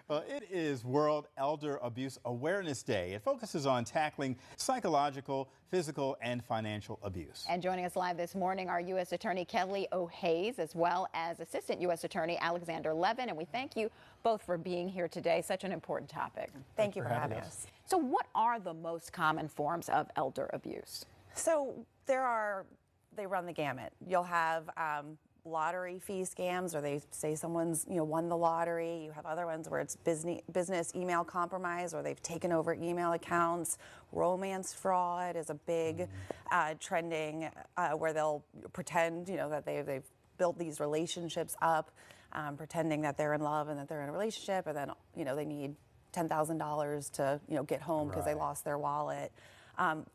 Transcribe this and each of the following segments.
Well, it is World Elder Abuse Awareness Day. It focuses on tackling psychological, physical, and financial abuse. And joining us live this morning are U.S. Attorney Kelly O'Hayes, as well as Assistant U.S. Attorney Alexander Levin. And we thank you both for being here today. Such an important topic. Thank you for having us. So what are the most common forms of elder abuse? So they run the gamut. You'll have lottery fee scams, or they say someone's won the lottery. You have other ones where it's business email compromise, or they've taken over email accounts. Romance fraud is a big trending where they'll pretend that they've built these relationships up, pretending that they're in love and that they're in a relationship, and then they need $10,000 to get home because they lost their wallet.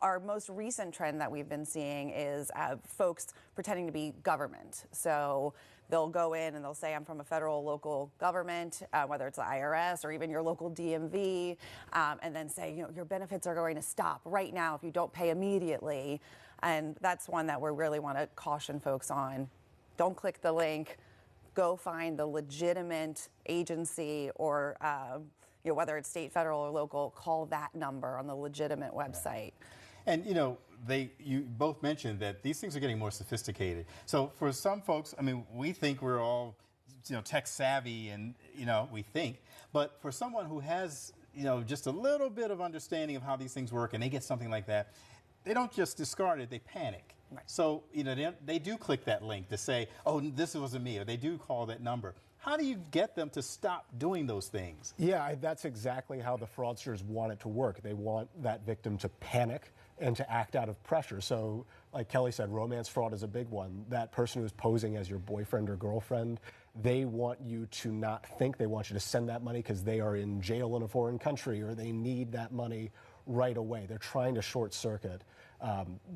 Our most recent trend that we've been seeing is folks pretending to be government. So they'll go in and they'll say, I'm from a federal local government, whether it's the IRS or even your local DMV, and then say, your benefits are going to stop right now if you don't pay immediately. And that's one that we really want to caution folks on. Don't click the link. Go find the legitimate agency, or whether it's state, federal, or local, call that number on the legitimate website. And you both mentioned that these things are getting more sophisticated. So for some folks, we think we're all tech savvy, and we think, but for someone who has just a little bit of understanding of how these things work, and they get something like that, they don't just discard it, they panic. Right. So, they do click that link to say, oh, this wasn't me, or they do call that number. How do you get them to stop doing those things? Yeah, that's exactly how the fraudsters want it to work. They want that victim to panic and to act out of pressure. So, like Kelly said, romance fraud is a big one. That person who's posing as your boyfriend or girlfriend, they want you to not think. They want you to send that money because they are in jail in a foreign country, or they need that money right away. They're trying to short circuit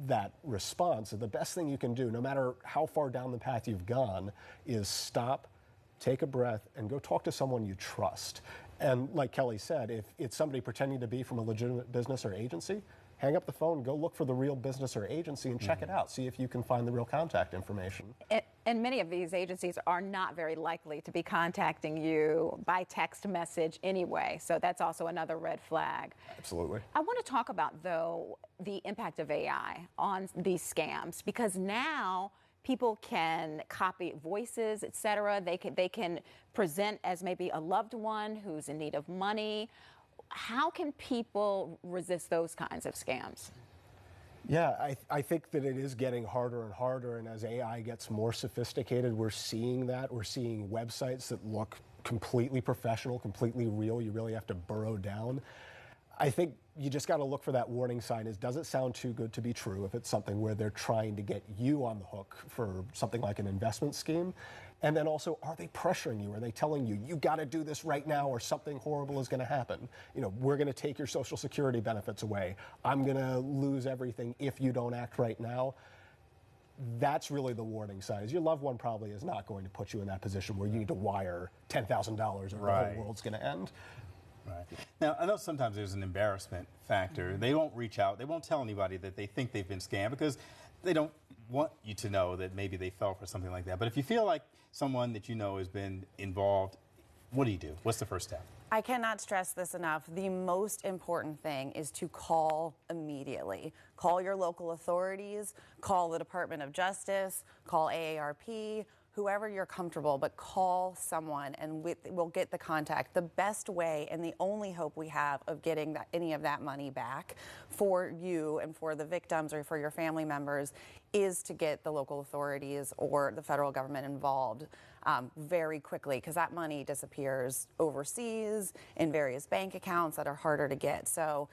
that response. And the best thing you can do, no matter how far down the path you've gone, is stop, take a breath, and go talk to someone you trust. And like Kelly said, if it's somebody pretending to be from a legitimate business or agency, hang up the phone, go look for the real business or agency and check it out. See if you can find the real contact information. And many of these agencies are not very likely to be contacting you by text message anyway. So that's also another red flag. Absolutely. I want to talk about, though, the impact of AI on these scams, because now people can copy voices, et cetera. They can present as maybe a loved one who's in need of money. How can people resist those kinds of scams? Yeah, I think that it is getting harder and harder, and as AI gets more sophisticated, we're seeing that. We're seeing websites that look completely professional, completely real. You really have to burrow down. I think you just got to look for that warning sign. Does it sound too good to be true if it's something where they're trying to get you on the hook for something like an investment scheme? And then also, are they pressuring you? Are they telling you, you got to do this right now or something horrible is going to happen? We're going to take your Social Security benefits away. I'm going to lose everything if you don't act right now. That's really the warning sign. Your loved one probably is not going to put you in that position where you need to wire $10,000 or the whole world's going to end. Right. Now, I know sometimes there's an embarrassment factor. They won't reach out. They won't tell anybody that they think they've been scammed because they don't want you to know that maybe they fell for something like that. But if you feel like someone that has been involved, what do you do? What's the first step? I cannot stress this enough. The most important thing is to call immediately. Call your local authorities, call the Department of Justice, call AARP, whoever you're comfortable, but call someone and we'll get the contact. The best way and the only hope we have of getting any of that money back for you and for the victims or for your family members is to get the local authorities or the federal government involved very quickly, because that money disappears overseas in various bank accounts that are harder to get. So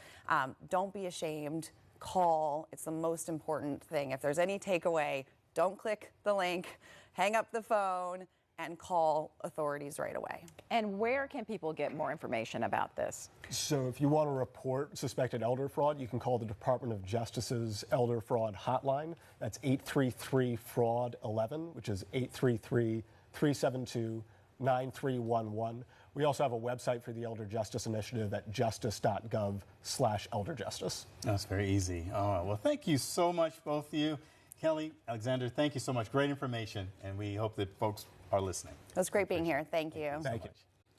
don't be ashamed. Call. It's the most important thing. If there's any takeaway, don't click the link, hang up the phone, and call authorities right away. And where can people get more information about this? So if you want to report suspected elder fraud, you can call the Department of Justice's Elder Fraud Hotline. That's 833-FRAUD-11, which is 833-372-9311. We also have a website for the Elder Justice Initiative at justice.gov/elderjustice. That's very easy. All right. Well, thank you so much, both of you. Kelly, Alexander, thank you so much. Great information, and we hope that folks are listening. It was great being here. Thank you. Thank you so much.